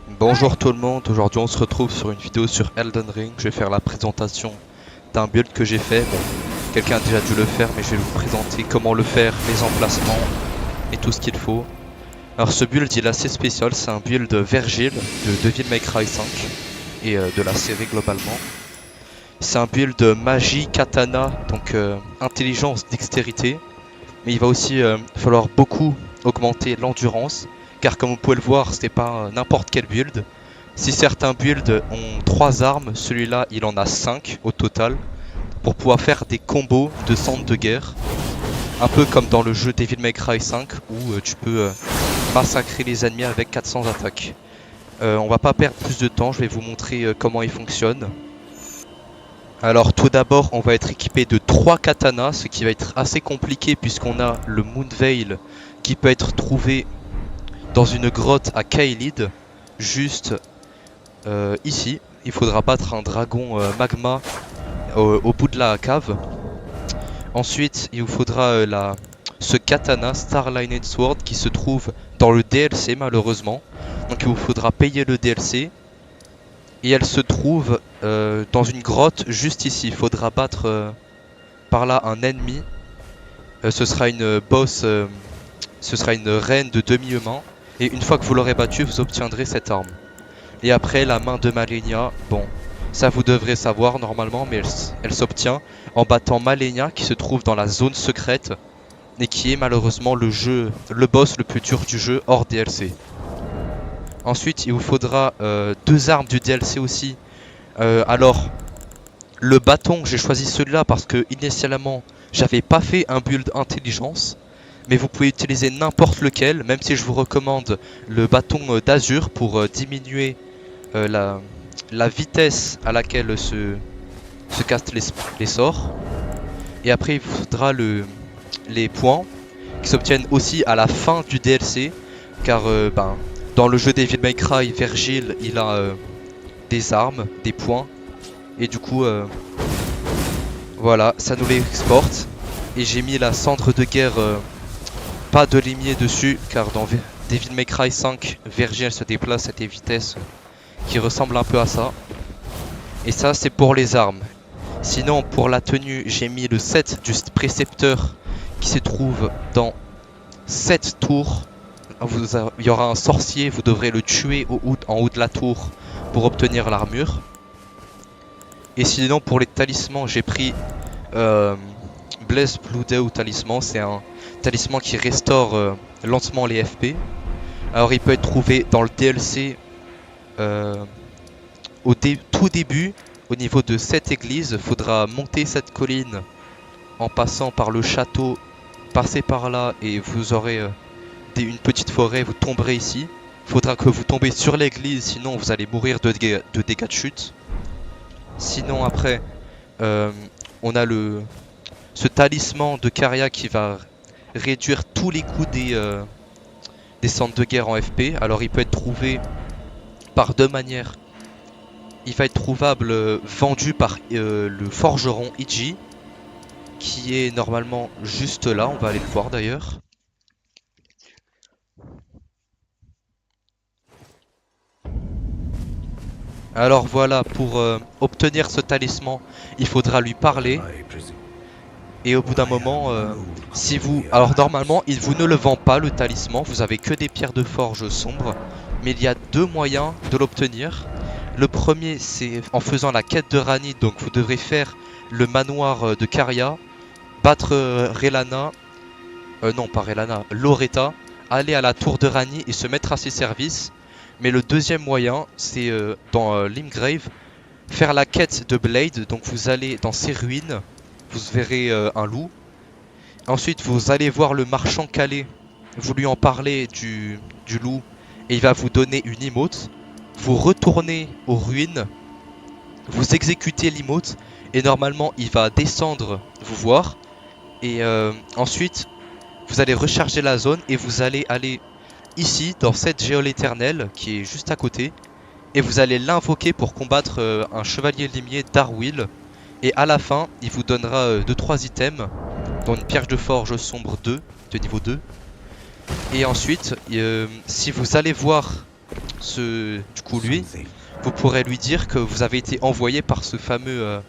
Bonjour tout le monde, aujourd'hui on se retrouve sur une vidéo sur Elden Ring. Je vais faire la présentation d'un build que j'ai fait. Bon, quelqu'un a déjà dû le faire mais je vais vous présenter comment le faire, les emplacements et tout ce qu'il faut. Alors ce build il est assez spécial, c'est un build Vergil de Devil May Cry 5 et de la série globalement. C'est un build magie, katana, donc intelligence, dextérité. Mais il va aussi falloir beaucoup augmenter l'endurance, car comme vous pouvez le voir, c'était pas n'importe quel build. Si certains builds ont 3 armes, celui-là il en a 5 au total, pour pouvoir faire des combos de centre de guerre. Un peu comme dans le jeu Devil May Cry 5, où tu peux massacrer les ennemis avec 400 attaques. On va pas perdre plus de temps, je vais vous montrer comment il fonctionne. Alors tout d'abord on va être équipé de 3 katanas, ce qui va être assez compliqué puisqu'on a le Moonveil qui peut être trouvé dans une grotte à Kaelid, juste ici. Il faudra battre un dragon magma au bout de la cave. Ensuite il vous faudra ce katana Starlined Sword qui se trouve dans le DLC malheureusement. Donc il vous faudra payer le DLC. Et elle se trouve dans une grotte juste ici. Il faudra battre par là un ennemi. Ce sera une boss, ce sera une reine de demi-humain. Et une fois que vous l'aurez battue, vous obtiendrez cette arme. Et après, la main de Malenia, bon, ça vous devrez savoir normalement, mais elle s'obtient en battant Malenia qui se trouve dans la zone secrète. Et qui est malheureusement le boss le plus dur du jeu hors DLC. Ensuite, il vous faudra 2 armes du DLC aussi. Alors, le bâton, j'ai choisi celui-là parce que initialement, j'avais pas fait un build intelligence. Mais vous pouvez utiliser n'importe lequel, même si je vous recommande le bâton d'azur pour diminuer la vitesse à laquelle se castent les sorts. Et après, il vous faudra les points qui s'obtiennent aussi à la fin du DLC. Car dans le jeu Devil May Cry, Vergil, il a des armes, des points. Et du coup, voilà, ça nous les exporte. Et j'ai mis la cendre de guerre, pas de limier dessus, car dans Devil May Cry 5, Vergil se déplace à des vitesses qui ressemblent un peu à ça. Et ça, c'est pour les armes. Sinon, pour la tenue, j'ai mis le set du précepteur qui se trouve dans 7 tours. Il y aura un sorcier, vous devrez le tuer en haut de la tour pour obtenir l'armure. Et sinon pour les talismans j'ai pris Blaze Blue Day ou talisman, c'est un talisman qui restaure lentement les FP. Alors il peut être trouvé dans le DLC tout début, au niveau de cette église. Il faudra monter cette colline en passant par le château, passer par là et vous aurez une petite forêt, vous tomberez ici. Il faudra que vous tombez sur l'église, sinon vous allez mourir de dégâts de chute. Sinon après, on a ce talisman de Caria qui va réduire tous les coups des centres de guerre en FP. Alors il peut être trouvé par 2 manières. Il va être trouvable, vendu par le forgeron Iji, qui est normalement juste là, on va aller le voir d'ailleurs. Alors voilà, pour obtenir ce talisman, il faudra lui parler. Et au bout d'un moment, si vous... Alors normalement, vous ne le vend pas le talisman, vous avez que des pierres de forge sombres. Mais il y a 2 moyens de l'obtenir. Le premier, c'est en faisant la quête de Ranni, donc vous devrez faire le manoir de Caria, battre Relana, non pas Relana, Loretta, aller à la tour de Ranni et se mettre à ses services. Mais le deuxième moyen, c'est dans Limgrave, faire la quête de Blade, donc vous allez dans ses ruines, vous verrez un loup. Ensuite, vous allez voir le marchand Calais, vous lui en parlez du loup, et il va vous donner une emote. Vous retournez aux ruines, vous exécutez l'emote, et normalement il va descendre vous voir. Et ensuite, vous allez recharger la zone, et vous allez aller ici, dans cette géole éternelle, qui est juste à côté. Et vous allez l'invoquer pour combattre un chevalier limier Darwill. Et à la fin, il vous donnera 2-3 items, dont une pierre de forge sombre 2, de niveau 2. Et ensuite, si vous allez voir du coup lui, vous pourrez lui dire que vous avez été envoyé par ce fameux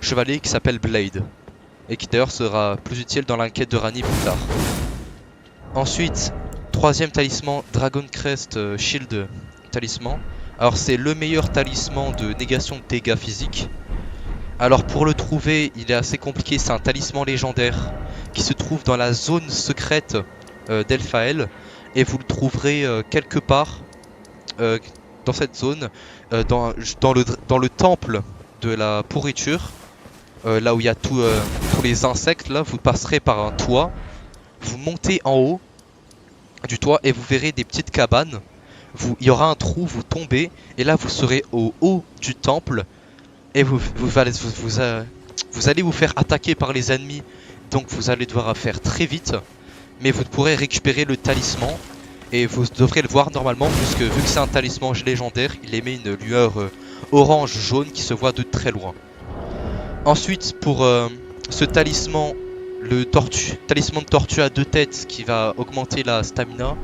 chevalier qui s'appelle Blade. Et qui d'ailleurs sera plus utile dans l'enquête de Ranni plus tard. Ensuite, troisième talisman, Dragon Crest Shield talisman. Alors c'est le meilleur talisman de négation de dégâts physiques. Alors pour le trouver, il est assez compliqué, c'est un talisman légendaire qui se trouve dans la zone secrète d'Elphael. Et vous le trouverez quelque part dans cette zone, dans le temple de la pourriture. Là où il y a tous les insectes, là vous passerez par un toit, vous montez en haut du toit et vous verrez des petites cabanes. Il y aura un trou, vous tombez et là vous serez au haut du temple et vous allez vous faire attaquer par les ennemis, donc vous allez devoir faire très vite, mais vous pourrez récupérer le talisman et vous devrez le voir normalement puisque vu que c'est un talisman légendaire, il émet une lueur orange-jaune qui se voit de très loin. Ensuite, pour ce talisman, le talisman de tortue à 2 têtes qui va augmenter la stamina.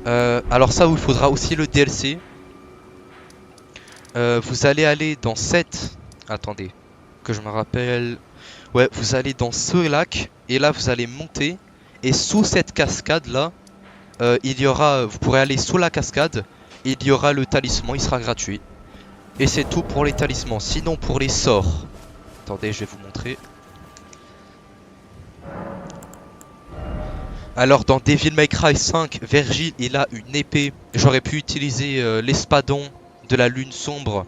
Alors ça, il faudra aussi le DLC. Vous allez aller dans cette... Attendez, que je me rappelle... Ouais, vous allez dans ce lac, et là vous allez monter, et sous cette cascade là, il y aura... Vous pourrez aller sous la cascade, et il y aura le talisman, il sera gratuit. Et c'est tout pour les talismans. Sinon pour les sorts... Attendez, je vais vous montrer. Alors dans Devil May Cry 5, Vergil il a une épée. J'aurais pu utiliser l'espadon de la lune sombre.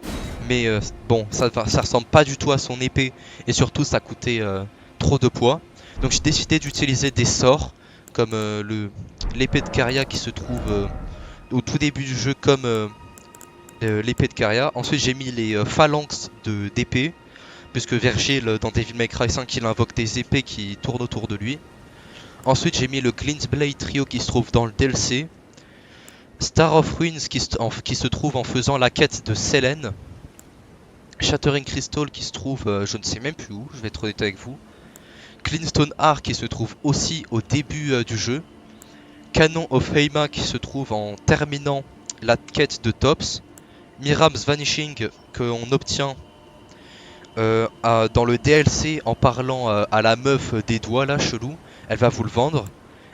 Mais bon, ça ressemble pas du tout à son épée. Et surtout ça coûtait trop de poids. Donc j'ai décidé d'utiliser des sorts. Comme l'épée de Caria qui se trouve au tout début du jeu comme l'épée de Caria. Ensuite j'ai mis les phalanx d'épée. Puisque Vergil dans Devil May Cry 5 il invoque des épées qui tournent autour de lui. Ensuite j'ai mis le Glintblade Trio qui se trouve dans le DLC. Star of Ruins qui se trouve en faisant la quête de Selene. Shattering Crystal qui se trouve je ne sais même plus où, je vais être honnête avec vous. Cleanstone Arc qui se trouve aussi au début du jeu. Canon of Heima qui se trouve en terminant la quête de Tops. Miram's Vanishing qu'on obtient dans le DLC en parlant à la meuf des doigts là, chelou. Elle va vous le vendre.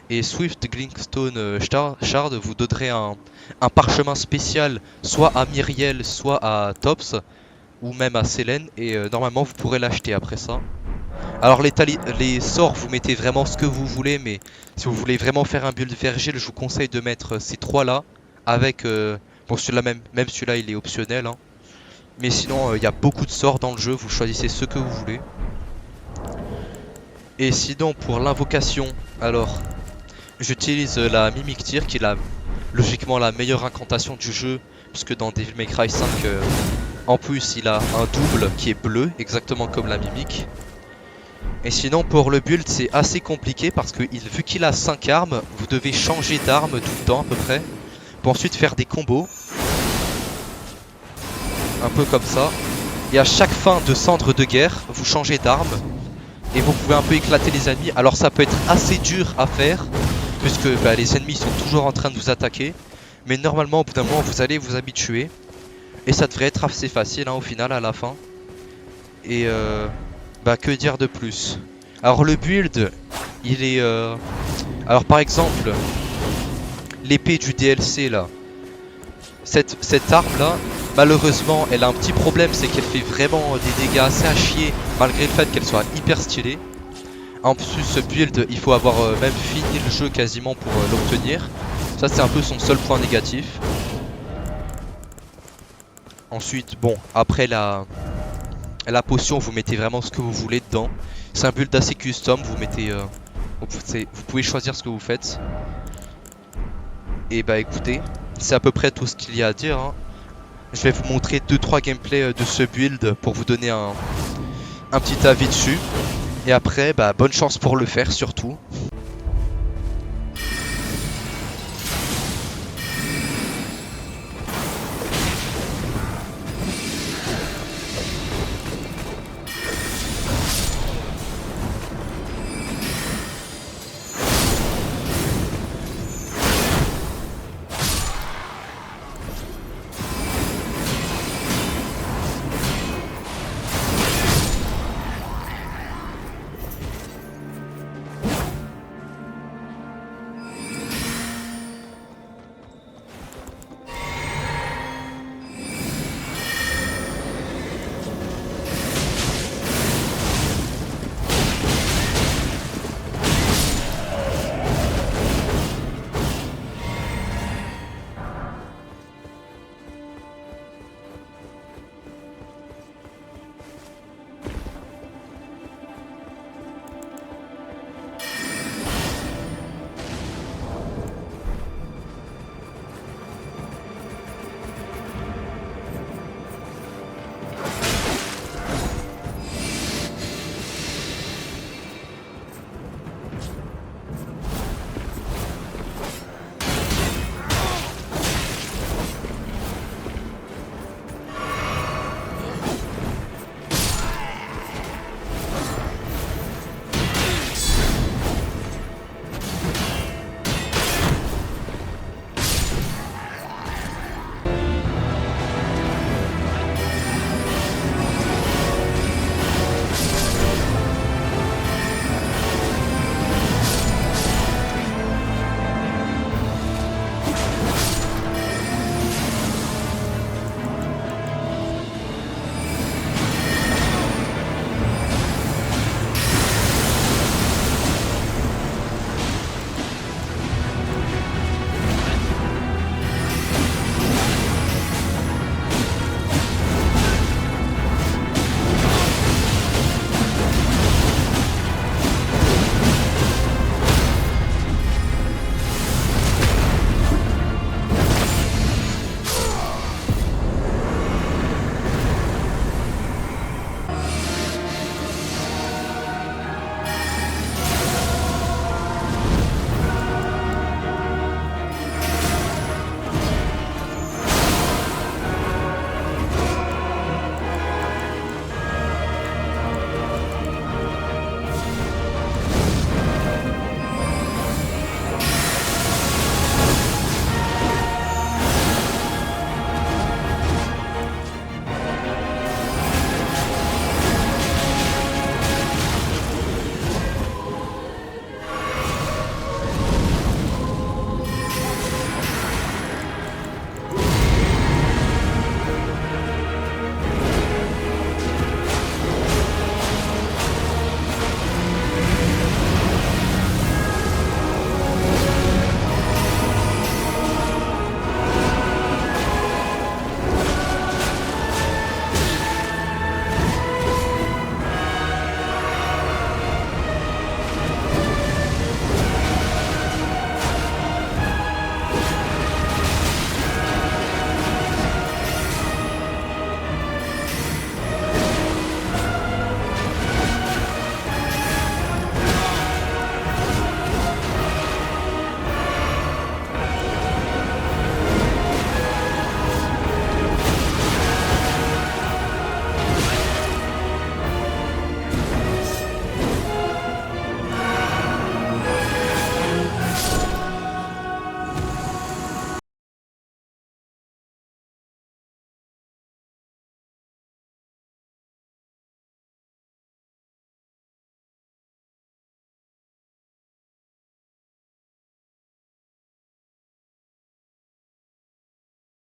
Et Swift Glintstone Shard vous donnerait un parchemin spécial soit à Myriel, soit à Tops, ou même à Selene. Et normalement vous pourrez l'acheter après ça. Alors les sorts vous mettez vraiment ce que vous voulez. Mais si vous voulez vraiment faire un build Vergil, je vous conseille de mettre ces trois là. Avec bon celui-là même celui-là il est optionnel hein. Mais sinon il y a beaucoup de sorts dans le jeu. Vous choisissez ce que vous voulez. Et sinon pour l'invocation, alors j'utilise la Mimic Tear qui est logiquement la meilleure incantation du jeu. Puisque dans Devil May Cry 5 en plus il a un double qui est bleu, exactement comme la Mimic. Et sinon pour le build c'est assez compliqué parce que vu qu'il a 5 armes, vous devez changer d'arme tout le temps à peu près. Pour ensuite faire des combos. Un peu comme ça. Et à chaque fin de cendre de guerre, vous changez d'arme. Et vous pouvez un peu éclater les ennemis. Alors ça peut être assez dur à faire. Puisque les ennemis sont toujours en train de vous attaquer. Mais normalement au bout d'un moment vous allez vous habituer. Et ça devrait être assez facile hein, au final à la fin. Et que dire de plus. Alors le build il est alors par exemple l'épée du DLC là. Cette arme là malheureusement elle a un petit problème, c'est qu'elle fait vraiment des dégâts assez à chier. Malgré le fait qu'elle soit hyper stylée. En plus ce build il faut avoir même fini le jeu quasiment pour l'obtenir. Ça c'est un peu son seul point négatif. Ensuite bon après la potion vous mettez vraiment ce que vous voulez dedans. C'est un build assez custom, vous mettez vous pouvez choisir ce que vous faites. Et écoutez, c'est à peu près tout ce qu'il y a à dire hein. Je vais vous montrer 2-3 gameplays de ce build pour vous donner un petit avis dessus. Et après bonne chance pour le faire surtout.